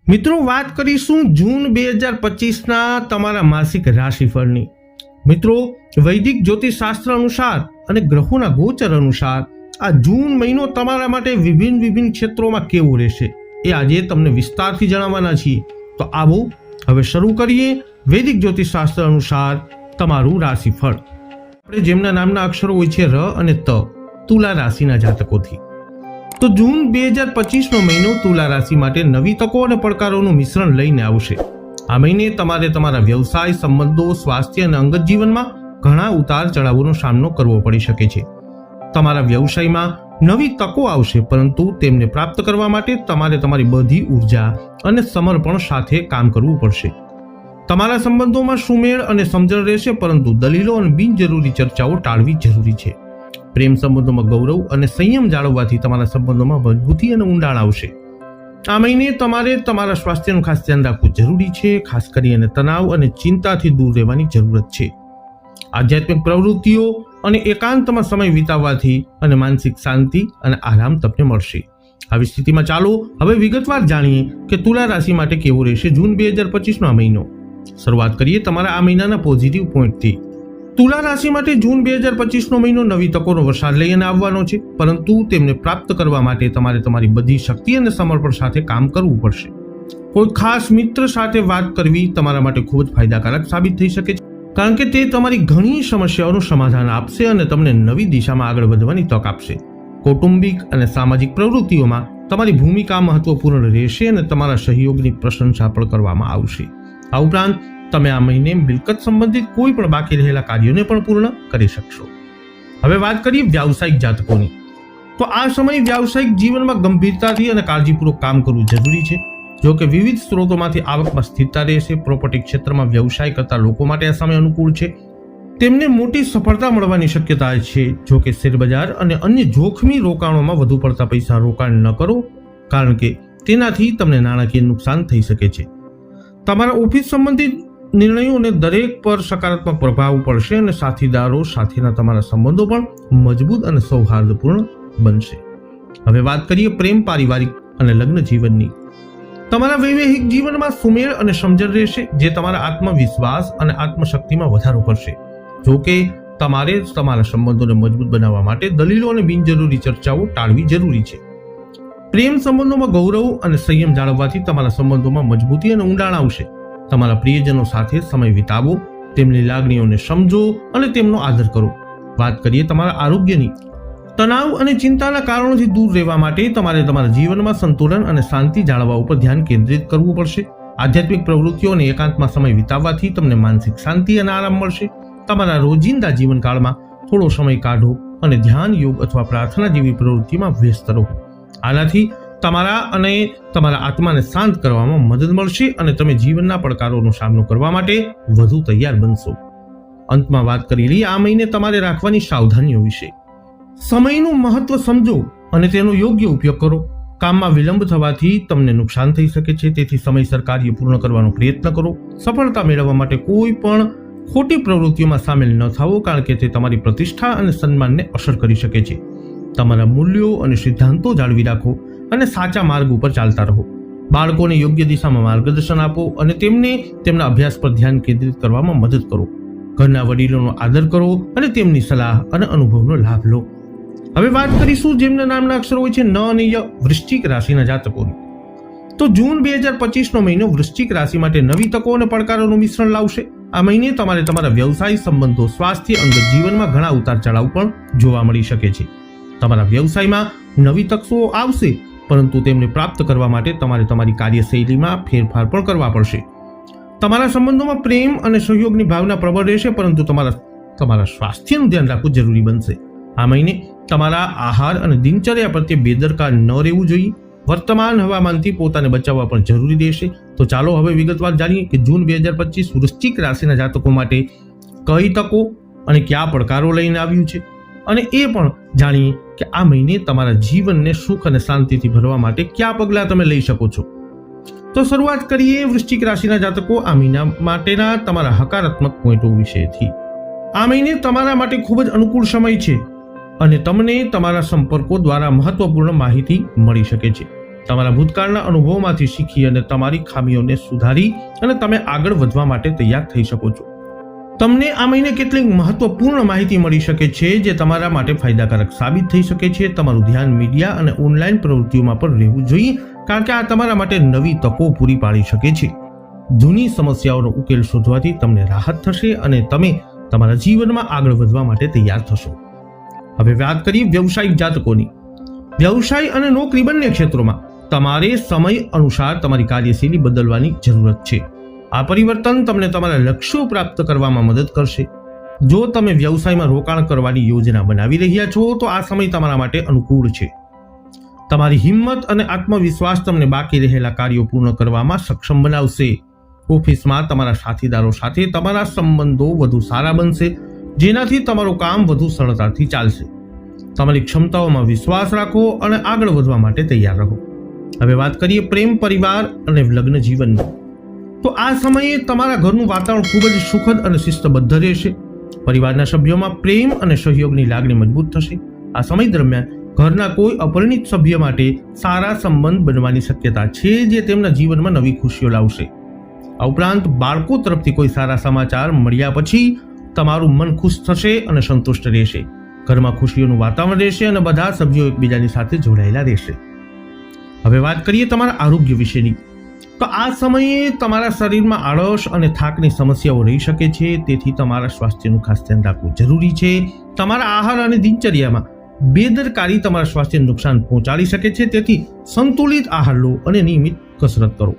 મિત્રો વાત કરીશું જૂન 2025ના તમારા માસિક રાશિફળની। મિત્રો વૈદિક જ્યોતિષશાસ્ત્ર અનુસાર અને ગ્રહોના ગોચર અનુસાર આ જૂન મહિનો તમારા માટે વિભિન્ન ક્ષેત્રોમાં કેવો રહેશે એ આજે તમને વિસ્તારથી જણાવવાના છીએ। તો આવો હવે શરૂ કરીએ વૈદિક જ્યોતિષશાસ્ત્ર અનુસાર તમારું રાશિફળ। આપણે જેમના નામના અક્ષરો હોય છે ર અને ત, તુલા રાશિના જાતકોથી। તો જૂન 2025નો મહિનો તુલા રાશિ માટે નવી તકો અને પડકારોનું મિશ્રણ લઈને આવશે। આ મહિને તમારે તમારા વ્યવસાય, સંબંધો, સ્વાસ્થ્ય અને અંગત જીવનમાં ઘણા ઉતાર ચઢાવોનો સામનો કરવો પડી શકે છે। તમારા વ્યવસાયમાં નવી તકો આવશે, પરંતુ તેમને પ્રાપ્ત કરવા માટે તમારે તમારી બધી ઉર્જા અને સમર્પણ સાથે કામ કરવું પડશે। તમારા સંબંધોમાં સુમેળ અને સમજણ રહેશે, પરંતુ દલીલો અને બિનજરૂરી ચર્ચાઓ ટાળવી જરૂરી છે। પ્રેમ સંબંધોમાં ગૌરવ અને સંયમ જાળવવાથી તમારા સંબંધોમાં મજબૂતી અને ઊંડાણ આવશે। આ મહિને તમારે તમારા સ્વાસ્થ્યનું ખાસ ધ્યાન રાખવું જરૂરી છે, ખાસ કરીને તણાવ અને ચિંતાથી દૂર રહેવાની જરૂરત છે। આધ્યાત્મિક પ્રવૃત્તિઓ અને એકાંતમાં સમય વિતાવવાથી અને માનસિક શાંતિ અને આરામ તમને મળશે। આવી સ્થિતિમાં ચાલો હવે વિગતવાર જાણીએ કે તુલા રાશિ માટે કેવો રહેશે જૂન 2025નો આ મહિનો। શરૂઆત કરીએ તમારા આ મહિનાના પોઝિટિવ પોઈન્ટથી। તુલા રાશિ માટે જૂન 2025નો મહિનો નવી તકોનો વરસાદ લઈને આવવાનો છે, પરંતુ તેમને પ્રાપ્ત કરવા માટે તમારે તમારી બધી શક્તિ અને સમર્પણ સાથે કામ કરવું પડશે। કોઈ ખાસ મિત્ર સાથે વાત કરવી તમારા માટે ખૂબ જ ફાયદાકારક સાબિત થઈ શકે છે, કારણ કે તે તમારી ઘણી સમસ્યાઓનું સમાધાન આપશે અને તમને નવી દિશામાં આગળ વધવાની તક આપશે। કૌટુંબિક અને સામાજિક પ્રવૃત્તિઓમાં તમારી ભૂમિકા મહત્વપૂર્ણ રહેશે અને તમારા સહયોગની પ્રશંસા પણ કરવામાં આવશે। આ ઉપરાંત તમે આ મહિને મિલકત સંબંધિત કોઈ પણ બાકી રહેલા કાર્યોને પણ પૂર્ણ કરી શકશો। હવે વાત કરીએ વ્યાવસાયિક જાતકોની। તો આ સમય વ્યાવસાયિક જીવનમાં ગંભીરતાથી અને કાળજીપૂર્વક કામ કરવું જરૂરી છે। જો કે વિવિધ સ્ત્રોતોમાંથી આવકમાં સ્થિરતા રહેશે। પ્રોપર્ટી ક્ષેત્રમાં વ્યવસાય કરતા લોકો માટે આ સમય અનુકૂળ છે, તેમને મોટી સફળતા મળવાની શક્યતા છે। જો કે શેરબજાર અને અન્ય જોખમી રોકાણોમાં વધુ પડતા પૈસા રોકાણ ન કરો, કારણ કે તેનાથી તમને નાણાકીય નુકસાન થઈ શકે છે। તમારા ઓફિસ સંબંધિત નિર્ણયોને દરેક પર સકારાત્મક પ્રભાવ પડશે અને સાથીદારો સાથેના તમારા સંબંધો પણ મજબૂત અને સૌહાર્દપૂર્ણ બનશે। હવે વાત કરીએ પ્રેમ, પારિવારિક અને લગ્ન જીવનની। તમારા વૈવાહિક જીવનમાં સુમેળ અને સમજણ રહેશે, જે તમારા આત્મવિશ્વાસ અને આત્મશક્તિમાં વધારો કરશે। જો કે તમારે તમારા સંબંધોને મજબૂત બનાવવા માટે દલીલો અને બિનજરૂરી ચર્ચાઓ ટાળવી જરૂરી છે। પ્રેમ સંબંધોમાં ગૌરવ અને સંયમ જાળવવાથી તમારા સંબંધોમાં મજબૂતી અને ઊંડાણ આવશે। તમારા પ્રિયજનો સાથે સમય વિતાવો, તેમની લાગણીઓને સમજો અને તેમનો આદર કરો। વાત કરીએ તમારા આરોગ્યની। તણાવ અને ચિંતાના કારણોથી દૂર રહેવા માટે તમારે તમારા જીવનમાં સંતુલન અને શાંતિ જાળવવા ઉપર ધ્યાન કેન્દ્રિત કરવું પડશે। આધ્યાત્મિક પ્રવૃત્તિઓ અને એકાંતમાં સમય વિતાવવાથી તમને માનસિક શાંતિ અને આરામ મળશે। તમારા રોજિંદા જીવનકાળમાં થોડો સમય કાઢો અને ધ્યાન, યોગ અથવા પ્રાર્થના જેવી પ્રવૃત્તિમાં વ્યસ્ત રહો। આનાથી તમારા અને તમારા આત્માને શાંત કરવામાં મદદ મળશે અને તમે જીવનના પડકારોનો સામનો કરવા માટે વધુ તૈયાર બનશો। અંતમાં વાત કરી લઈએ આ મહિને તમારે રાખવાની સાવધાનીઓ વિશે। સમયનું મહત્વ સમજો અને તેનો યોગ્ય ઉપયોગ કરો। કામમાં વિલંબ થવાથી તમને નુકસાન થઈ શકે છે, તેથી સમયસર કાર્ય પૂર્ણ કરવાનો પ્રયત્ન કરો। સફળતા મેળવવા માટે કોઈ પણ ખોટી પ્રવૃત્તિઓમાં સામેલ ન થાઓ, કારણ કે તે તમારી પ્રતિષ્ઠા અને સન્માનને અસર કરી શકે છે। તમારા મૂલ્યો અને સિદ્ધાંતો જાળવી રાખો અને સાચા માર્ગ ઉપર ચાલતા રહો। બાળકોને યોગ્ય દિશામાં માર્ગદર્શન આપો અને તેમને તેમના અભ્યાસ પર ધ્યાન કેન્દ્રિત કરવામાં મદદ કરો। ઘરના વડીલોનો આદર કરો અને તેમની સલાહ અને અનુભવનો લાભ લો। હવે વાત કરીશું જેમના નામના અક્ષરો હોય છે ન અને ય, વૃશ્ચિક રાશિના જાતકોની। તો જૂન 2025નો મહિનો વૃશ્ચિક રાશિ માટે નવી તકો અને પડકારોનું મિશ્રણ લાવશે। આ મહિને તમારે તમારા વ્યવસાય, સંબંધો, સ્વાસ્થ્ય, અંગત જીવનમાં ઘણા ઉતાર ચઢાવ પણ જોવા મળી શકે છે। તમારા વ્યવસાયમાં નવી તકો આવશે, પરંતુ તેમને પ્રાપ્ત કરવા માટે તમારે તમારી કાર્યશૈલીમાં ફેરફાર પણ કરવા પડશે। તમારા સંબંધોમાં પ્રેમ અને સહયોગની ભાવના પ્રબળ રહેશે, પરંતુ તમારા સ્વાસ્થ્યનું ધ્યાન રાખવું જરૂરી બનશે। આ મહિને તમારા આહાર અને દિનચર્યા પ્રત્યે બેદરકાર ન રહેવું જોઈએ। વર્તમાન હવામાનથી પોતાને બચાવવા પણ જરૂરી રહેશે। તો ચાલો હવે વિગતવાર જાણીએ કે જૂન 2025 વૃશ્ચિક રાશિના જાતકો માટે કઈ તકો અને કયા પડકારો લઈને આવ્યું છે, અને એ પણ જાણીએ કે આ મહિને તમારા જીવનને સુખ અને શાંતિથી ભરવા માટે કયા પગલાં તમે લઈ શકો છો। તો શરૂઆત કરીએ વૃશ્ચિક રાશિના જાતકો આ મહિના માટેના તમારા હકારાત્મક પોઈન્ટો વિશેથી। આ મહિને તમારા માટે ખૂબ જ અનુકૂળ સમય છે અને તમને તમારા સંપર્કો દ્વારા મહત્વપૂર્ણ માહિતી મળી શકે છે। તમારા ભૂતકાળના અનુભવોમાંથી શીખી અને તમારી ખામીઓને સુધારી અને તમે આગળ વધવા માટે તૈયાર થઈ શકો છો. તમને આ મહિને કેટલીક મહત્વપૂર્ણ માહિતી મળી શકે છે જે તમારા માટે ફાયદાકારક સાબિત થઈ શકે છે. તમારું ધ્યાન મીડિયા અને ઓનલાઈન પ્રવૃત્તિઓમાં પણ રહેવું જોઈએ, કારણ કે આ તમારા માટે નવી તકો પૂરી પાડી શકે છે. જૂની સમસ્યાઓનો ઉકેલ શોધવાથી તમને રાહત થશે અને તમે તમારા જીવનમાં આગળ વધવા માટે તૈયાર થશો. હવે વાત કરીએ વ્યવસાયિક જાતકોની. વ્યવસાય અને નોકરી બંને ક્ષેત્રોમાં તમારે સમય અનુસાર તમારી કાર્યશૈલી બદલવાની જરૂરત છે. આ પરિવર્તન તમને તમારા લક્ષ્યો પ્રાપ્ત કરવામાં મદદ કરશે. જો તમે વ્યવસાયમાં રોકાણ કરવાની યોજના બનાવી રહ્યા છો તો આ સમય તમારા માટે અનુકૂળ છે. તમારી હિંમત અને આત્મવિશ્વાસ તમને બાકી રહેલા કાર્યો પૂર્ણ કરવામાં સક્ષમ બનાવશે. ઓફિસમાં તમારા સાથીદારો સાથે તમારા સંબંધો વધુ સારા બનશે, જેનાથી તમારું કામ વધુ સરળતાથી ચાલશે. તમારી ક્ષમતાઓમાં વિશ્વાસ રાખો અને આગળ વધવા માટે તૈયાર રહો. હવે વાત કરીએ પ્રેમ, પરિવાર અને લગ્ન જીવનની. તો આ સમયે તમારા ઘરનું વાતાવરણ ખૂબ જ સુખદ અને શિસ્તબદ્ધ રહેશે. પરિવારના સભ્યોમાં પ્રેમ અને સહયોગની લાગણી મજબૂત થશે. આ સમય દરમિયાન ઘરના કોઈ અપરિણિત સભ્ય માટે સારા સંબંધ બનવાની શક્યતા છે, જે તેમના જીવનમાં નવી ખુશીઓ લાવશે. આ ઉપરાંત બાળકો તરફથી કોઈ સારા સમાચાર મળ્યા પછી તમારું મન ખુશ થશે અને સંતુષ્ટ રહેશે. ઘરમાં ખુશીઓનું વાતાવરણ રહેશે અને બધા સભ્યો એકબીજાની સાથે જોડાયેલા રહેશે. હવે વાત કરીએ તમારા આરોગ્ય વિશેની. તો આ સમયે તમારા શરીરમાં આળસ અને થાકની સમસ્યાઓ રહી શકે છે, તેથી તમારા સ્વાસ્થ્યનું ખાસ ધ્યાન રાખવું જરૂરી છે. તમારા આહાર અને દિનચર્યામાં બેદરકારી તમારા સ્વાસ્થ્યને નુકસાન પહોંચાડી શકે છે, તેથી સંતુલિત આહાર લો અને નિયમિત કસરત કરો.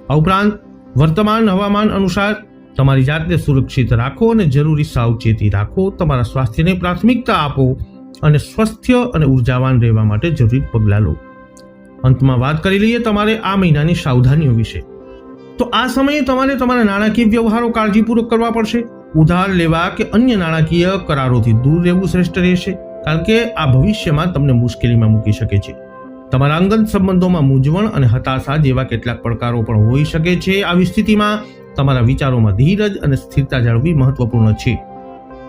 આ ઉપરાંત વર્તમાન હવામાન અનુસાર તમારી જાતને સુરક્ષિત રાખો અને જરૂરી સાવચેતી રાખો. તમારા સ્વાસ્થ્યને પ્રાથમિકતા આપો અને સ્વસ્થ અને ઉર્જાવાન રહેવા માટે જરૂરી પગલાં લો. અંતમાં વાત કરી લઈએ તમારે આ મહિનાની સાવધાનીઓ વિશે. તો આ સમયે તમારે તમારા નાણાકીય વ્યવહારો કાળજીપૂર્વક કરવા પડશે. ઉધાર લેવા કે અન્ય નાણાકીય કરારોથી દૂર રહેવું શ્રેષ્ઠ રહેશે, કારણ કે આ ભવિષ્યમાં તમને મુશ્કેલીમાં મૂકી શકે છે. તમારા અંગત સંબંધોમાં મૂંઝવણ અને હતાશા જેવા કેટલાક પડકારો પણ હોઈ શકે છે. આવી સ્થિતિમાં તમારા વિચારોમાં ધીરજ અને સ્થિરતા જાળવવી મહત્વપૂર્ણ છે.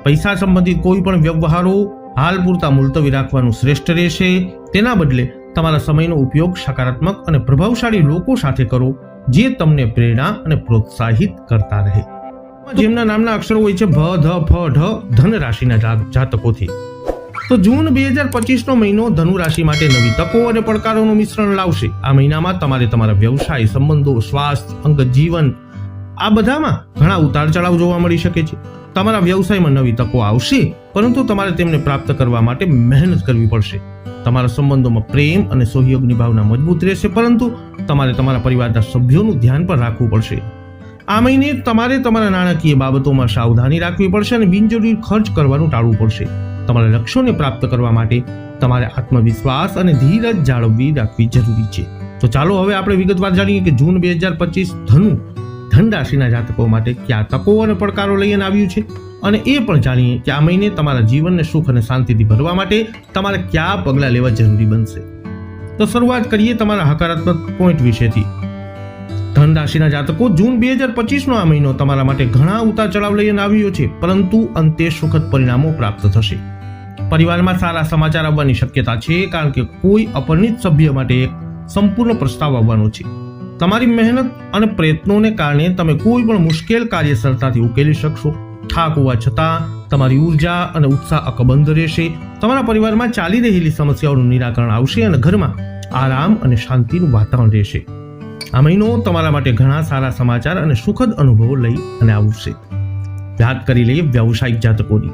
પૈસા સંબંધિત કોઈ પણ વ્યવહારો હાલ પૂરતા મુલતવી રાખવાનું શ્રેષ્ઠ રહેશે. તેના બદલે તમારા સમયનો ઉપયોગ સકારાત્મક અને પ્રભાવશાળી લોકો સાથે કરો, જે તમને પ્રેરણા અને પ્રોત્સાહિત કરતા રહે. જેમના નામના અક્ષરો હોય છે ભ, ધ, ફ, ઢ, ધન રાશિના જાતકોથી. તો જૂન 2025નો મહિનો ધનુ રાશિ માટે નવી તકો અને પડકારોનું મિશ્રણ લાવશે. આ મહિનામાં તમારે તમારા વ્યવસાય, સંબંધો, સ્વાસ્થ્ય, અંગત જીવન આ બધામાં ઘણા ઉતાર ચઢાવ જોવા મળી શકે છે. તમારા વ્યવસાયમાં નવી તકો આવશે, પરંતુ તમારે તેમને પ્રાપ્ત કરવા માટે મહેનત કરવી પડશે. તમારા સંબંધોમાં પ્રેમ અને સહયોગની ભાવના મજબૂત રહેશે, પરંતુ તમારે તમારા પરિવારના સભ્યોનું ધ્યાન પણ રાખવું પડશે. આ મહિને તમારે તમારા નાણાકીય બાબતોમાં સાવધાની રાખવી પડશે અને બિનજરૂરી ખર્ચ કરવાનું ટાળવું પડશે. તમારા લક્ષ્યોને પ્રાપ્ત કરવા માટે તમારે આત્મવિશ્વાસ અને ધીરજ જાળવવી રાખવી જરૂરી છે. તો ચાલો હવે આપણે વિગતવાર જાણીએ કે જૂન 2025 ધન રાશિના જાતકો માટે કયા તકો અને પડકારો લઈને આવ્યું છે, અને એ પણ જાણીએ કે આ મહિને તમારા જીવનને સુખ અને શાંતિથી ભરવા માટે તમારે કયા પગલાં લેવા જરૂરી બનશે. તો શરૂઆત કરીએ તમારા હકારાત્મક પોઈન્ટ વિશેથી. ધન રાશિના જાતકો, જૂન 2025નો આ મહિનો તમારા માટે ઘણા ઉતાર ચઢાવ લઈને આવ્યો છે, પરંતુ અંતે સુખદ પરિણામો પ્રાપ્ત થશે. પરિવારમાં સારા સમાચાર આવવાની શક્યતા છે, કારણ કે કોઈ અપરિણિત સભ્ય માટે એક સંપૂર્ણ પ્રસ્તાવ આવવાનો છે. તમારી મહેનત અને પ્રયત્નોને કારણે તમે કોઈ પણ મુશ્કેલ કાર્ય સરળતાથી ઉકેલી શકશો. થાક હોવા છતાં તમારી ઉર્જા અને ઉત્સાહ અકબંધ રહેશે. તમારા પરિવારમાં ચાલી રહેલી સમસ્યાઓનું નિરાકરણ આવશે અને ઘરમાં આરામ અને શાંતિનું વાતાવરણ રહેશે. આ મહિનો તમારા માટે ઘણા સારા સમાચાર અને સુખદ અનુભવો લઈ અને આવશે. વાત કરી લઈએ વ્યવસાયિક જાતકોની.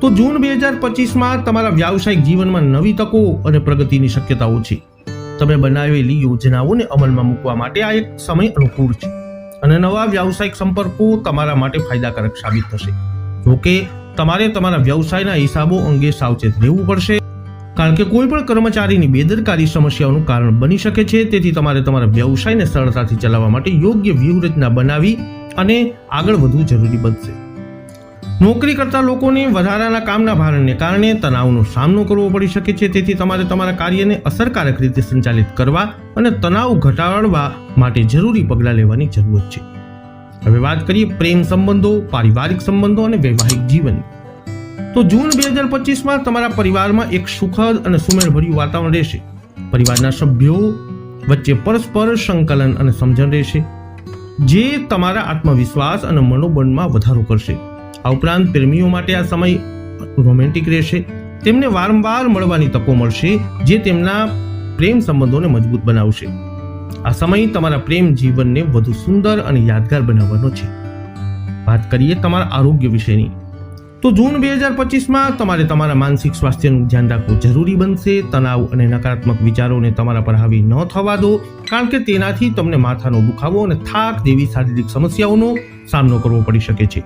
તો જૂન 2025માં તમારા વ્યાવસાયિક જીવનમાં નવી તકો અને પ્રગતિની શક્યતાઓ છે. તમે બનાવેલી યોજનાઓને અમલમાં મૂકવા માટે આ એક સમય અનુકૂળ છે, અને નવા વ્યાવસાયિક સંપર્કો તમારા માટે ફાયદાકારક સાબિત થશે. જોકે તમારે તમારા વ્યવસાયના હિસાબો અંગે સાવચેત રહેવું પડશે, કારણ કે કોઈ પણ કર્મચારીની બેદરકારી સમસ્યાઓનું કારણ બની શકે છે. તેથી તમારે તમારા વ્યવસાયને સરળતાથી ચલાવવા માટે યોગ્ય વ્યૂહરચના બનાવી અને આગળ વધવું જરૂરી બનશે. નોકરી કરતા લોકોને વધારાના કામના ભારણને કારણે તણાવનો સામનો કરવો પડી શકે છે. તેથી તમારે તમારા કાર્યને અસરકારક રીતે સંચાલિત કરવા અને તણાવ ઘટાડવા માટે જરૂરી પગલાં લેવાની જરૂર છે. હવે વાત કરીએ પ્રેમ સંબંધો, પારિવારિક સંબંધો અને વૈવાહિક જીવન. તો જૂન 2025માં તમારા પરિવારમાં એક સુખદ અને સુમેળભર્યું વાતાવરણ રહેશે. પરિવારના સભ્યો વચ્ચે પરસ્પર સંકલન અને સમજણ રહેશે, જે તમારા આત્મવિશ્વાસ અને મનોબળમાં વધારો કરશે. આ ઉપરાંત પ્રેમીઓ માટે આ સમય રોમેન્ટિક રહેશે. તેમને વારંવાર મળવાની તકો મળશે, જે તેમના પ્રેમ સંબંધોને મજબૂત બનાવશે. આ સમય તમારા પ્રેમ જીવનને વધુ સુંદર અને યાદગાર બનાવવાનો છે. વાત કરીએ તમારા આરોગ્ય વિશેની, તો જૂન 2025માં તમારે તમારા માનસિક સ્વાસ્થ્યનું ધ્યાન રાખવું જરૂરી બનશે. તણાવ અને નકારાત્મક વિચારોને તમારા પર હાવી ન થવા દો, કારણ કે તેનાથી તમને માથાનો દુખાવો અને થાક જેવી શારીરિક સમસ્યાઓનો સામનો કરવો પડી શકે છે.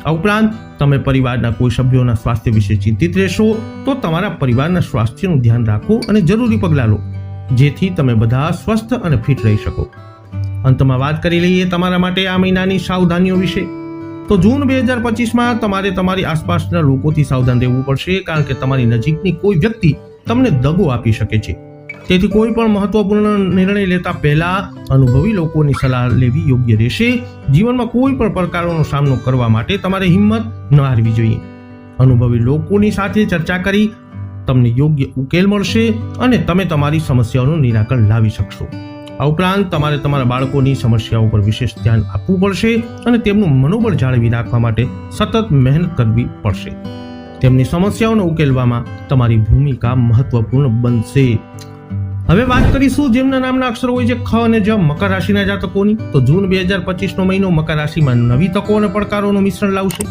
આ ઉપરાંત તમે પરિવારના કોઈ સભ્યોના સ્વાસ્થ્ય વિશે ચિંતિત રહેશો, તો તમારા પરિવારના સ્વાસ્થ્યનું ધ્યાન રાખો અને જરૂરી પગલાં લો, જેથી તમે બધા સ્વસ્થ અને ફિટ રહી શકો. અંતમાં વાત કરી લઈએ તમારા માટે આ મહિનાની સાવધાનીઓ વિશે. તો જૂન 2025માં તમારે તમારી આસપાસના લોકોથી સાવધાન રહેવું પડશે, કારણ કે તમારી નજીકની કોઈ વ્યક્તિ તમને દગો આપી શકે છે. તેથી કોઈ પણ મહત્વપૂર્ણ નિર્ણય લેતા પહેલા અનુભવી લોકોની સલાહ લેવી યોગ્ય રહેશે. જીવનમાં કોઈ પણ પડકારોનો સામનો કરવા માટે તમારે હિંમત ન હારવી જોઈએ. અનુભવી લોકોની સાથે ચર્ચા કરી તમને યોગ્ય ઉકેલ મળશે અને તમે તમારી સમસ્યાઓનું નિરાકરણ લાવી શકશો. આ ઉપરાંત તમારે તમારા બાળકોની સમસ્યાઓ પર વિશેષ ધ્યાન આપવું પડશે અને તેમનું મનોબળ જાળવી રાખવા માટે સતત મહેનત કરવી પડશે. તેમની સમસ્યાઓને ઉકેલવામાં તમારી ભૂમિકા મહત્વપૂર્ણ બનશે. હવે વાત કરીશું જેમના નામના અક્ષરો હોય છે ખ અને જ, મકર રાશિના જાતકોની. તો જૂન 2025નો મહિનો મકર રાશિમાં નવી તકો અને પડકારોનું મિશ્રણ લાવશે.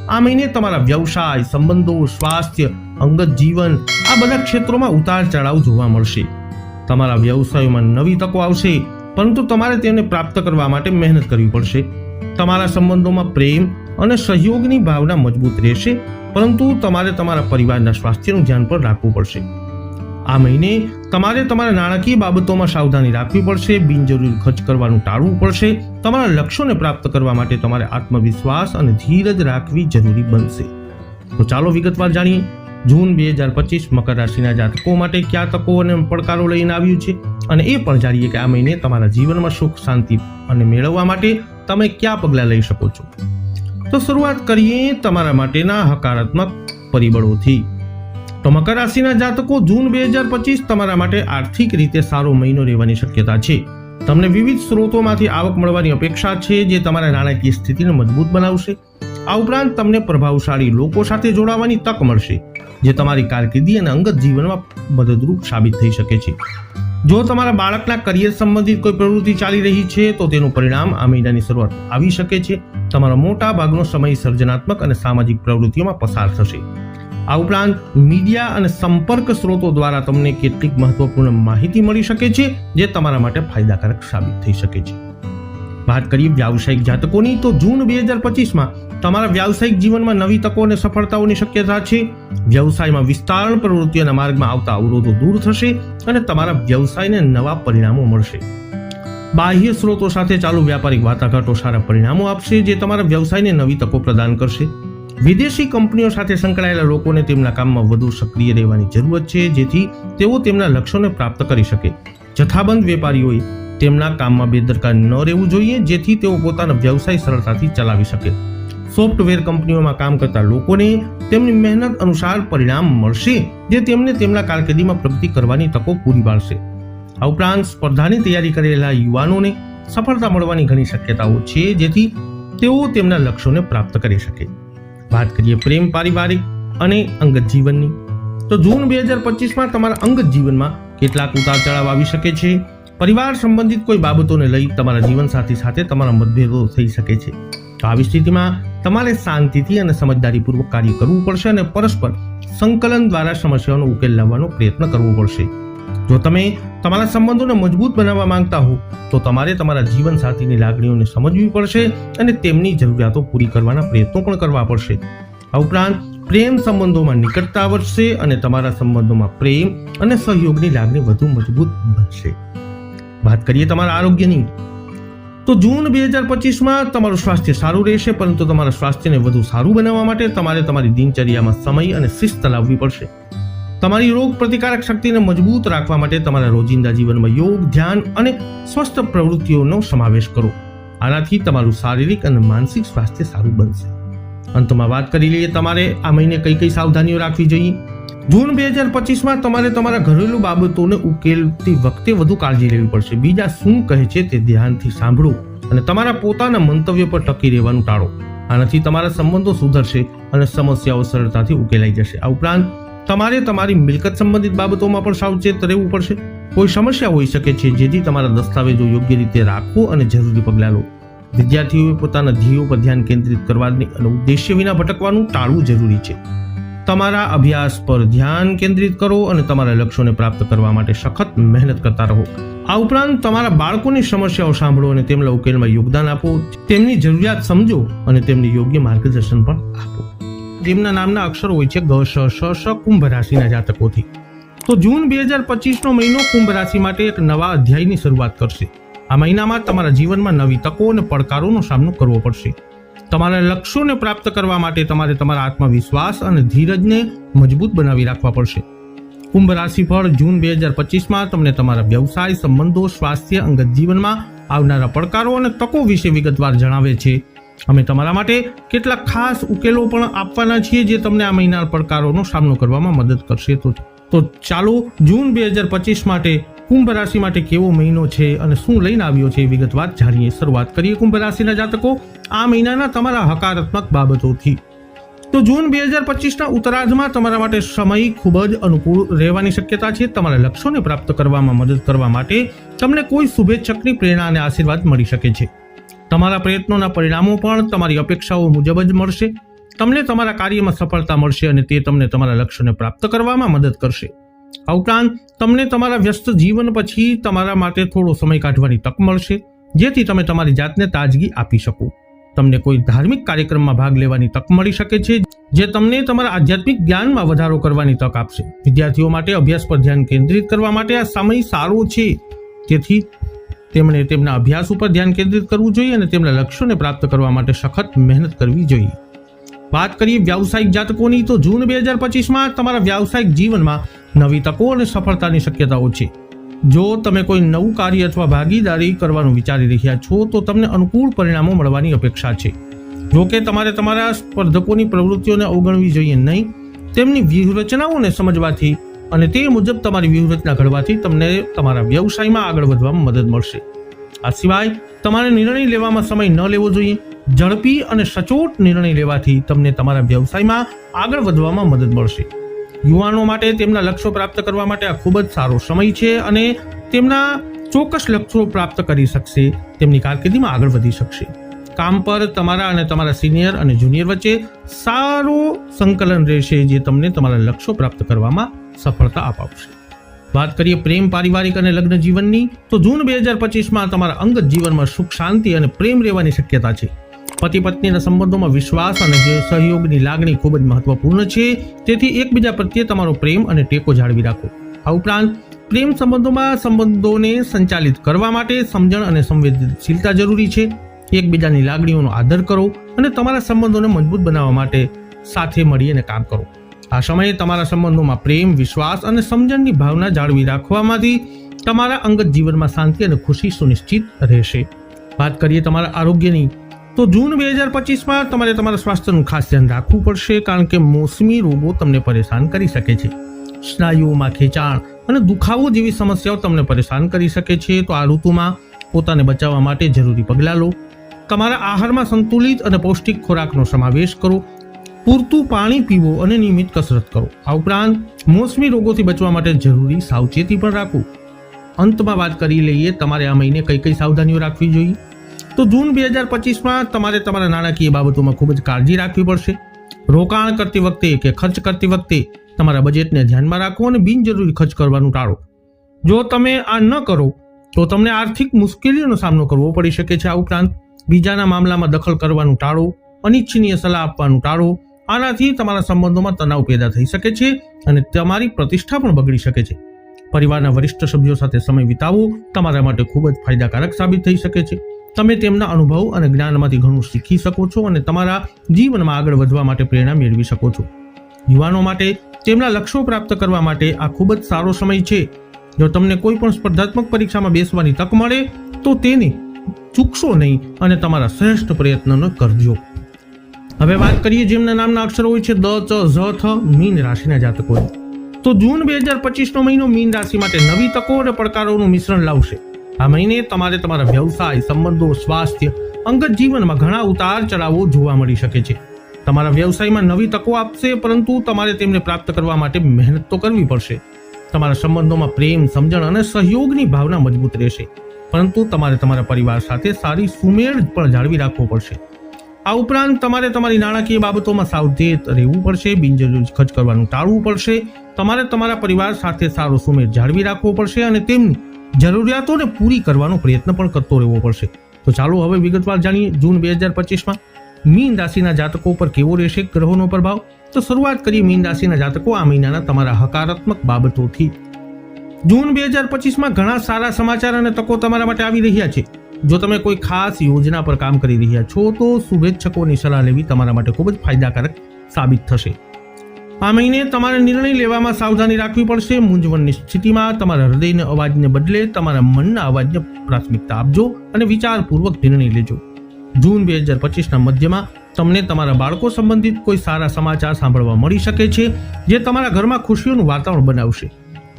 આ મહિને તમારા વ્યવસાય, સંબંધો, સ્વાસ્થ્ય, અંગત જીવન આ બધા ક્ષેત્રોમાં ઉતાર ચઢાવ જોવા મળશે. તમારા વ્યવસાયોમાં નવી તકો આવશે, પરંતુ તમારે તેને પ્રાપ્ત કરવા માટે મહેનત કરવી પડશે. તમારા સંબંધોમાં પ્રેમ અને સહયોગની ભાવના મજબૂત રહેશે, પરંતુ તમારે તમારા પરિવારના સ્વાસ્થ્યનું ધ્યાન પણ રાખવું પડશે. આ મહિને તમારે તમારા નાણાકીય બાબતોમાં સાવધાની રાખવી પડશે. બિનજરૂરી ખર્ચ કરવાનું ટાળવું પડશે. તમારા લક્ષ્યોને પ્રાપ્ત કરવા માટે તમારે આત્મવિશ્વાસ અને ધીરજ રાખવી જરૂરી બનશે. તો ચાલો વિગતવાર જાણીએ જૂન 2025 મકર રાશિના જાતકો માટે કયા તકો અને પડકારો લઈને આવ્યું છે, અને એ પણ જાણીએ કે આ મહિને તમારા જીવનમાં સુખ શાંતિ અને મેળવવા માટે તમે કયા પગલાં લઈ શકો છો. તો શરૂઆત કરીએ તમારા માટેના હકારાત્મક પરિબળોથી. તો મકર રાશિના જાતકો, જૂન 2025 તમારા માટે આર્થિક રીતે સારો મહિનો રહેવાની શક્યતા છે. તમને વિવિધ સ્ત્રોતોમાંથી આવક મળવાની અપેક્ષા છે, જે તમારા નાણાકીય સ્થિતિને મજબૂત બનાવશે. આ ઉપરાંત તમને પ્રભાવશાળી લોકો સાથે જોડાવાની તક મળશે, જે તમારી કારકિર્દી અને અંગત જીવનમાં મદદરૂપ સાબિત થઈ શકે છે. જો તમારા બાળકના કરિયર સંબંધિત કોઈ પ્રવૃત્તિ ચાલી રહી છે, તો તેનું પરિણામ આ મહિનાની શરૂઆત આવી શકે છે. તમારો મોટા ભાગનો સમય સર્જનાત્મક અને સામાજિક પ્રવૃત્તિઓમાં પસાર થશે. આ ઉપરાંત મીડિયા અને સંપર્ક સ્ત્રોતો દ્વારા તમને કેટલીક મહત્વપૂર્ણ માહિતી મળી શકે છે, જે તમારા માટે ફાયદાકારક સાબિત થઈ શકે છે. વાત કરીએ વ્યાવસાયિક જાતકોની, તો જૂન 2025માં તમારા વ્યાવસાયિક જીવનમાં નવી તકો અને સફળતાઓની શક્યતા છે. વ્યવસાયમાં વિસ્તારણ પ્રવૃત્તિઓના માર્ગમાં આવતા અવરોધો દૂર થશે અને તમારા વ્યવસાયને નવા પરિણામો મળશે. બાહ્ય સ્ત્રોતો સાથે ચાલુ વ્યાપારિક વાટાઘાટો સારા પરિણામો આપશે, જે તમારા વ્યવસાયને નવી તકો પ્રદાન કરશે. વિદેશી કંપનીઓ સાથે સંકળાયેલા લોકોને તેમના કામમાં વધુ સક્રિય રહેવાની જરૂરત છે, જેથી તેઓ તેમના લક્ષ્યોને પ્રાપ્ત કરી શકે. જથ્થાબંધ વેપારીઓએ તેમના કામમાં બેદરકાર ન રહેવું જોઈએ, જેથી તેઓ પોતાનો વ્યવસાય સરળતાથી ચલાવી શકે. સોફ્ટવેર કંપનીઓમાં કામ કરતા લોકોને તેમની મહેનત અનુસાર પરિણામ મળશે, જે તેમને તેમના કારકિર્દીમાં પ્રગતિ કરવાની તકો પૂરી પાડશે. આ ઉપરાંત સ્પર્ધાની તૈયારી કરેલા યુવાનોને સફળતા મળવાની ઘણી શક્યતાઓ છે, જેથી તેઓ તેમના લક્ષ્યોને પ્રાપ્ત કરી શકે. વાત કરીએ પ્રેમ, પારિવારિક અને અંગત જીવનની, તો જૂન 2025માં તમારા અંગત જીવનમાં કેટલાક ઉતાર ચઢાવ આવી શકે છે. પરિવાર સંબંધિત કોઈ બાબતોને લઈ તમારા જીવનસાથી સાથે તમારા મતભેદો થઈ શકે છે. તો આવી સ્થિતિમાં તમારે શાંતિથી અને સમજદારીપૂર્વક કાર્ય કરવું પડશે અને પરસ્પર સંકલન દ્વારા સમસ્યાઓનો ઉકેલ લાવવાનો પ્રયત્ન કરવો પડશે. જો તમે તમારા સંબંધોને મજબૂત બનાવવા માંગતા હો, તો તમારે તમારા જીવનસાથીની લાગણીઓને સમજવી પડશે અને તેમની જરૂરિયાતો પૂરી કરવાના પ્રયત્નો પણ કરવા પડશે. આ ઉપરાંત પ્રેમ સંબંધોમાં નિકટતા વધશે અને તમારા સંબંધોમાં પ્રેમ અને સહયોગની લાગણી વધુ મજબૂત બનશે. વાત કરીએ તમારા આરોગ્યની, તો જૂન 2025માં તમારું સ્વાસ્થ્ય સારું રહેશે, પરંતુ તમારા સ્વાસ્થ્યને વધુ સારું બનાવવા માટે તમારે તમારી દિનચર્યામાં સમય અને શિસ્ત લાવવી પડશે. તમારી રોગ પ્રતિકારક શક્તિને મજબૂત રાખવા માટે તમારા રોજિંદા જીવનમાં યોગ, ધ્યાન અને સ્વસ્થ પ્રવૃત્તિઓનો સમાવેશ કરો. આનાથી તમારું શારીરિક અને માનસિક સ્વાસ્થ્ય સારું બનશે. અંતમાં વાત કરી લઈએ તમારે આ મહિને કઈ કઈ સાવધાનીઓ રાખવી જોઈએ. જૂન 2025માં તમારે તમારા ઘરેલું બાબતોને ઉકેલતી વખતે વધુ કાળજી લેવી પડશે. બીજા શું કહે છે તે ધ્યાનથી સાંભળો અને તમારા પોતાના મંતવ્ય પર ટકી રહેવાનું ટાળો. આનાથી તમારા સંબંધો સુધરશે અને સમસ્યાઓ સરળતાથી ઉકેલાઈ જશે. આ ઉપરાંત તમારે તમારી મિલકત સંબંધિત બાબતોમાં પણ સાવચેત રહેવું પડશે. કોઈ સમસ્યા હોઈ શકે છે, જેથી તમારા દસ્તાવેજો યોગ્ય રીતે રાખો અને જરૂરી પગલાં લો. વિદ્યાર્થીઓએ પોતાના ધ્યેયો પર ધ્યાન કેન્દ્રિત કરવાની અને ઉદ્દેશ્ય વિના ભટકવાનું ટાળવું જરૂરી છે. તમારા અભ્યાસ પર ધ્યાન કેન્દ્રિત કરો અને તમારા લક્ષ્યોને પ્રાપ્ત કરવા માટે સખત મહેનત કરતા રહો. આ ઉપરાંત તમારા બાળકોની સમસ્યાઓ સાંભળો અને તેમના ઉકેલમાં યોગદાન આપો. તેમની જરૂરિયાત સમજો અને તેમને યોગ્ય માર્ગદર્શન પણ આપો. જેમના નામના અક્ષરો હોય છે ગ, શ, શ, શ કુંભ રાશિના જાતકોથી. તો જૂન 2025નો મહિનો કુંભ રાશિ માટે એક નવા અધ્યાયની શરૂઆત કરશે. આ મહિનામાં તમારા જીવનમાં નવી તકો અને પડકારોનો સામનો કરવો પડશે. તમારા લક્ષ્યોને પ્રાપ્ત કરવા માટે તમારે તમારા આત્મવિશ્વાસ અને ધીરજને મજબૂત બનાવી રાખવા પડશે. કુંભ રાશિફળ જૂન 2025માં તમને તમારા વ્યવસાય, સંબંધો, સ્વાસ્થ્ય, અંગત જીવનમાં આવનારા પડકારો અને તકો વિશે વિગતવાર જણાવે છે. અમે તમારા માટે કેટલાક ખાસ ઉકેલો પણ આપવાના છીએ જે તમને આ મહિના પડકારોનો સામનો કરવામાં મદદ કરશે. તો ચાલો જૂન 2025 માટે કુંભ રાશિ માટે કેવો મહિનો છે અને શું લઈને આવ્યો છે એ વિગતવાર જાણીએ. શરૂઆત કરીએ કુંભ રાશિના જાતકો આ મહિનાના તમારા હકારાત્મક બાબતોથી. તો જૂન 2025ના ઉત્તરાર્ધમાં તમારા માટે સમય ખૂબ જ અનુકૂળ રહેવાની શક્યતા છે. તમારા લક્ષ્યોને પ્રાપ્ત કરવામાં મદદ કરવા માટે તમને કોઈ શુભેચ્છકની પ્રેરણા અને આશીર્વાદ મળી શકે છે. તમારા પ્રયત્નોના પરિણામો પણ તમારી અપેક્ષાઓ મુજબ જ મળશે. તમને તમારા કાર્યમાં સફળતા મળશે અને તે તમને તમારા લક્ષ્યને પ્રાપ્ત કરવામાં મદદ કરશે. આ ઉપરાંત તમને તમારા વ્યસ્ત જીવન પછી તમારા માટે થોડો સમય કાઢવાની તક મળશે, જેથી તમે તમારી જાતને તાજગી આપી શકો. તમને કોઈ ધાર્મિક કાર્યક્રમમાં ભાગ લેવાની તક મળી શકે છે, જે તમને તમારા આધ્યાત્મિક જ્ઞાનમાં વધારો કરવાની તક આપશે. વિદ્યાર્થીઓ માટે અભ્યાસ પર ધ્યાન કેન્દ્રિત કરવા માટે આ સમય સારો છે, તેથી તેમણે તેમના અભ્યાસ ઉપર ધ્યાન કેન્દ્રિત કરવું જોઈએ અને તેમના લક્ષ્યોને પ્રાપ્ત કરવા માટે સખત મહેનત કરવી જોઈએ. વાત કરીએ વ્યાવસાયિક જાતકોની, તો જૂન 2025માં તમારા વ્યાવસાયિક જીવનમાં નવી તકો અને સફળતાની શક્યતાઓ છે. જો તમે કોઈ નવું કાર્ય અથવા ભાગીદારી કરવાનું વિચારી રહ્યા છો તો તમને અનુકૂળ પરિણામો મળવાની અપેક્ષા છે. જો કે તમારે તમારા સ્પર્ધકોની પ્રવૃત્તિઓને અવગણવી જોઈએ નહીં. તેમની વ્યૂહરચનાઓને સમજવાથી અને તે મુજબ તમારી વ્યૂહરચના ઘડવાથી તમને તમારા વ્યવસાયમાં આગળ વધવામાં મદદ મળશે. આ સિવાય તમારે નિર્ણય લેવામાં સમય ન લેવો જોઈએ. ઝડપી અને સચોટ નિર્ણય લેવાથી તમને તમારા વ્યવસાયમાં આગળ વધવામાં મદદ મળશે. યુવાનો માટે તેમના લક્ષ્યો પ્રાપ્ત કરવા માટે આ ખૂબ જ સારો સમય છે અને તેમના ચોક્કસ લક્ષ્યો પ્રાપ્ત કરી શકશે. તેમની કારકિર્દીમાં આગળ વધી શકશે. કામ પર તમારા અને તમારા સિનિયર અને જુનિયર વચ્ચે સારો સંકલન રહેશે, જે તમને તમારા લક્ષ્યો પ્રાપ્ત કરવામાં સફળતા અપાવશે. વાત કરીએ પ્રેમ, પારિવારિક અને લગ્ન જીવનની, તો જૂન 2025માં તમારા અંગત જીવનમાં સુખ, શાંતિ અને પ્રેમ રહેવાની શક્યતા છે. પતિ પત્નીના સંબંધોમાં વિશ્વાસ અને સહયોગની લાગણી ખૂબ જ મહત્વપૂર્ણ છે, તેથી એકબીજા પ્રત્યે તમારો પ્રેમ અને ટેકો જાળવી રાખો. આ ઉપરાંત પ્રેમ સંબંધોમાં સંબંધોને સંચાલિત કરવા માટે સમજણ અને સંવેદનશીલતા જરૂરી છે. એકબીજાની લાગણીઓનો આદર કરો અને તમારા સંબંધોને મજબૂત બનાવવા માટે સાથે મળીને કામ કરો. આ સમયે તમારા સંબંધોમાં પ્રેમ, વિશ્વાસ અને સમજણની ભાવના જાળવી રાખવામાંથી તમારા અંગત જીવનમાં શાંતિ અને ખુશી સુનિશ્ચિત રહેશે. વાત કરીએ તમારા આરોગ્યની, તો જૂન 2025માં તમારે તમારા સ્વાસ્થ્યનું ખાસ ધ્યાન રાખવું પડશે, કારણ કે મોસમી રોગો તમને પરેશાન કરી શકે છે. સ્નાયુઓમાં ખેંચાણ અને દુખાવો જેવી સમસ્યાઓ તમને પરેશાન કરી શકે છે. તો આ ઋતુમાં પોતાને બચાવવા માટે જરૂરી પગલાં લો. તમારા આહારમાં સંતુલિત અને પૌષ્ટિક ખોરાકનો સમાવેશ કરો. પૂરતું પાણી પીવો અને નિયમિત કસરત કરો. આ ઉપરાંત મોસમી રોગોથી બચવા માટે જરૂરી સાવચેતી પણ રાખો. અંતમાં વાત કરી લઈએ તમારે આ મહિને કઈ કઈ સાવધાનીઓ રાખવી જોઈએ. તો જૂન 2025માં તમારે તમારા નાણાકીય બાબતોમાં ખૂબ જ કાળજી રાખવી પડશે. રોકાણ કરતી વખતે કે ખર્ચ કરતી વખતે તમારા બજેટને ધ્યાનમાં રાખો અને બિનજરૂરી ખર્ચ કરવાનું ટાળો. જો તમે આ ન કરો તો તમને આર્થિક મુશ્કેલીઓનો સામનો કરવો પડી શકે છે. આ ઉપરાંત બીજાના મામલામાં દખલ કરવાનું ટાળો, અનિચ્છનીય સલાહ આપવાનું ટાળો. આનાથી તમારા સંબંધોમાં તણાવ પેદા થઈ શકે છે અને તમારી પ્રતિષ્ઠા પણ બગડી શકે છે. પરિવારના વરિષ્ઠ સભ્યો સાથે સમય વિતાવવો તમારા માટે ખૂબ જ ફાયદાકારક સાબિત થઈ શકે છે. તમે તેમના અનુભવ અને જ્ઞાનમાંથી ઘણું શીખી શકો છો અને તમારા જીવનમાં આગળ વધવા માટે પ્રેરણા મેળવી શકો છો. યુવાનો માટે તેમના લક્ષ્યો પ્રાપ્ત કરવા માટે આ ખૂબ જ સારો સમય છે. જો તમને કોઈ પણ સ્પર્ધાત્મક પરીક્ષામાં બેસવાની તક મળે તો તેને ચૂકશો નહીં અને તમારા શ્રેષ્ઠ પ્રયત્નનો કરજો. હવે વાત કરીએ જેમના નામના અક્ષરો હોય છે દ, ચ, ઝ, થ, મીન રાશિના જાતકોની. તો જૂન 2025નો મહિનો મીન રાશિ માટે નવી તકો અને પડકારોનું મિશ્રણ લાવશે. આ મહિને તમારે તમારા વ્યવસાય, સંબંધો, સ્વાસ્થ્ય, અંગત જીવનમાં ઘણા ઉતાર ચઢાવો જોવા મળી શકે છે. તમારા વ્યવસાયમાં નવી તકો આપશે, પરંતુ તમારે તેમને પ્રાપ્ત કરવા માટે મહેનત તો કરવી પડશે. તમારા સંબંધોમાં પ્રેમ, સમજણ અને સહયોગની ભાવના મજબૂત રહેશે, પરંતુ તમારે તમારા પરિવાર સાથે સારી સુમેળ પણ જાળવી રાખવો પડશે. આ ઉપરાંત તમારે તમારી નાણાકીય બાબતોમાં સાવચેત રહેવું પડશે, બિનજરૂરી ખર્ચ કરવાનું ટાળવું પડશે. તમારે તમારા પરિવાર સાથે સારો સુમેળ જાળવી રાખવો પડશે અને તેમની જરૂરિયાતોને પૂરી કરવાનો પ્રયત્ન પણ કરતો રહેવો પડશે. તો ચાલો હવે વિગતવાર જાણીએ જૂન 2025માં મીન રાશિના જાતકો પર કેવો રહેશે ગ્રહોનો પ્રભાવ. તો શરૂઆત કરીએ મીન રાશિના જાતકો આ મહિનાના તમારા હકારાત્મક બાબતોથી. જૂન 2025માં ઘણા સારા સમાચાર અને તકો તમારા માટે આવી રહ્યા છે. જો તમે કોઈ ખાસ યોજના પર કામ કરી રહ્યા છો તો શુભેચ્છકોની સલાહ લેવી તમારા માટે ખૂબ જ ફાયદાકારક સાબિત થશે. આ મહિને તમારે નિર્ણય લેવામાં સાવધાની રાખવી પડશે. મૂંઝવણની સ્થિતિમાં તમારા હૃદયના અવાજને બદલે તમારા મનના અવાજને પ્રાથમિકતા આપજો અને વિચારપૂર્વક નિર્ણય લેજો. જૂન 2025ના મધ્યમાં તમને તમારા બાળકો સંબંધિત કોઈ સારા સમાચાર સાંભળવા મળી શકે છે, જે તમારા ઘરમાં ખુશીઓનું વાતાવરણ બનાવશે.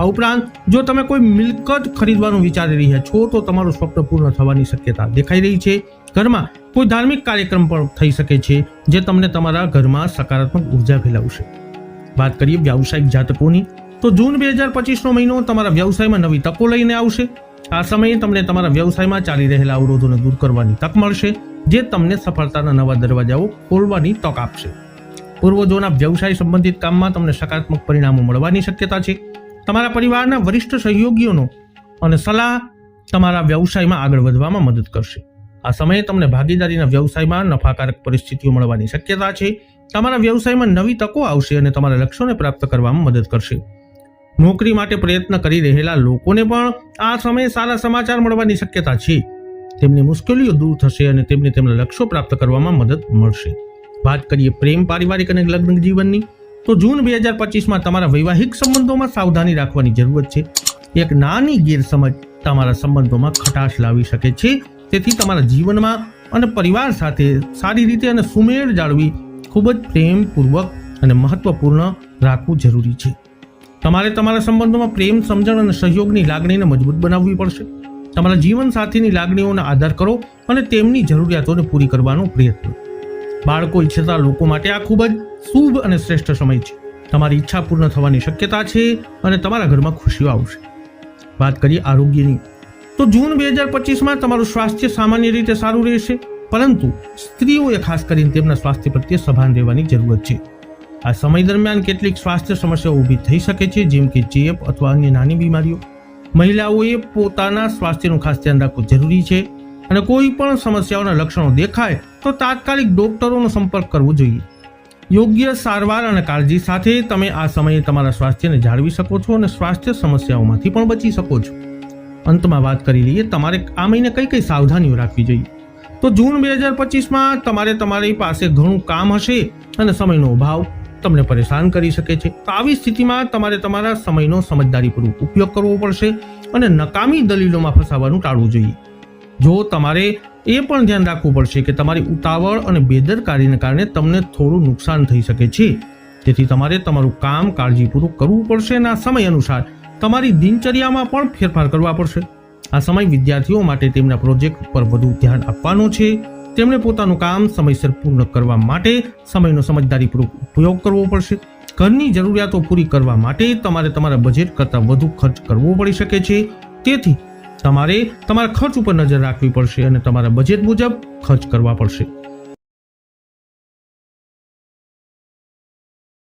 આ ઉપરાંત જો તમે કોઈ મિલકત ખરીદવાનું વિચારી રહ્યા છો તો તમારું સ્વપ્ન પૂર્ણ થવાની શક્યતા દેખાઈ રહી છે. ઘરમાં કોઈ ધાર્મિક કાર્યક્રમ પણ થઈ શકે છે, જે તમને તમારા ઘરમાં સકારાત્મક ઉર્જા ફેલાવશે. વાત કરીએ વ્યાવસાયિક જાતકોની, તો જૂન 2025નો મહિનો તમારા વ્યવસાયમાં નવી તકો લઈને આવશે. આ સમયે તમને તમારા વ્યવસાયમાં ચાલી રહેલા અવરોધોને દૂર કરવાની તક મળશે, જે તમને સફળતાના નવા દરવાજાઓ ખોલવાની તક આપશે. પૂર્વજોના વ્યવસાય સંબંધિત કામમાં તમને સકારાત્મક પરિણામો મળવાની શક્યતા છે. તમારા પરિવારના વરિષ્ઠ સહયોગીઓનો અને સલાહ તમારા વ્યવસાયમાં આગળ વધવામાં મદદ કરશે. આ સમયે તમને ભાગીદારીના વ્યવસાયમાં નફાકારક પરિસ્થિતિઓ મળવાની શક્યતા છે. તમારા વ્યવસાયમાં નવી તકો આવશે અને તમારા લક્ષ્યોને પ્રાપ્ત કરવામાં મદદ કરશે. નોકરી માટે પ્રયત્ન કરી રહેલા લોકોને પણ આ સમયે સારા સમાચાર મળવાની શક્યતા છે. તેમની મુશ્કેલીઓ દૂર થશે અને તેમને તેમના લક્ષ્યો પ્રાપ્ત કરવામાં મદદ મળશે. વાત કરીએ પ્રેમ, પારિવારિક અને લગ્ન જીવનની, તો જૂન 2025માં તમારા વૈવાહિક સંબંધોમાં સાવધાની રાખવાની જરૂરત છે. એક નાની ગેરસમજ તમારા સંબંધોમાં ખટાશ લાવી શકે છે. તેથી તમારા જીવનમાં અને પરિવાર સાથે સારી રીતે અને સુમેળ જાળવી ખૂબ જ પ્રેમપૂર્વક અને મહત્વપૂર્ણ રાખવું જરૂરી છે. તમારે તમારા સંબંધોમાં પ્રેમ, સમજણ અને સહયોગની લાગણીને મજબૂત બનાવવી પડશે. તમારા જીવનસાથીની લાગણીઓનો આદર કરો અને તેમની જરૂરિયાતોને પૂરી કરવાનો પ્રયત્ન. બાળકો ઈચ્છતા લોકો માટે આ ખૂબ જ શુભ અને શ્રેષ્ઠ સમય છે. તમારી ઈચ્છા પૂર્ણ થવાની શક્યતા છે અને તમારા ઘરમાં ખુશીઓ આવશે. વાત કરીએ આરોગ્યની, તો જૂન 2025માં તમારું સ્વાસ્થ્ય સામાન્ય રીતે સારું રહેશે, પરંતુ સ્ત્રીઓએ ખાસ કરીને તેમના સ્વાસ્થ્ય પ્રત્યે સભાન રહેવાની જરૂરત છે. આ સમય દરમિયાન કેટલીક સ્વાસ્થ્ય સમસ્યાઓ ઊભી થઈ શકે છે, જેમ કે ચેપ અથવા અન્ય નાની બીમારીઓ. મહિલાઓએ પોતાના સ્વાસ્થ્યનું ખાસ ધ્યાન રાખવું જરૂરી છે અને કોઈ પણ સમસ્યાઓના લક્ષણો દેખાય તો તાત્કાલિક ડોક્ટરોનો સંપર્ક કરવો જોઈએ. યોગ્ય સારવાર અને કાળજી સાથે તમે આ સમયે તમારા સ્વાસ્થ્યને જાળવી શકો છો અને સ્વાસ્થ્ય સમસ્યાઓમાંથી પણ બચી શકો છો. અંતમાં વાત કરી લઈએ તમારે આ મહિને કઈ કઈ સાવધાનીઓ રાખવી જોઈએ. તો જૂન 2025માં તમારી પાસે ઘણું કામ હશે અને સમયનો અભાવ તમને પરેશાન કરી શકે છે. તો આવી સ્થિતિમાં તમારે તમારા સમયનો સમજદારીપૂર્વક ઉપયોગ કરવો પડશે અને નકામી દલીલોમાં ફસાવાનું ટાળવું જોઈએ. જો તમારે એ પણ ધ્યાન રાખવું પડશે કે તમારી ઉતાવળ અને બેદરકારીને કારણે તમને થોડું નુકસાન થઈ શકે છે. તેથી તમારે તમારું કામ કાળજીપૂર્વક કરવું પડશે અને આ સમય અનુસાર તમારી દિનચર્યામાં પણ ફેરફાર કરવા પડશે. આ સમય વિદ્યાર્થીઓ માટે તેમના પ્રોજેક્ટ પર વધુ ધ્યાન આપવાનો છે. તેમણે પોતાનું કામ સમયસર પૂર્ણ કરવા માટે સમયનો સમજદારીપૂર્વક ઉપયોગ કરવો પડશે. ઘરની જરૂરિયાતો પૂરી કરવા માટે તમારે તમારા બજેટ કરતાં વધુ ખર્ચ કરવો પડી શકે છે. તેથી તમારે તમારા ખર્ચ ઉપર નજર રાખવી પડશે અને તમારા બજેટ મુજબ ખર્ચ કરવા પડશે.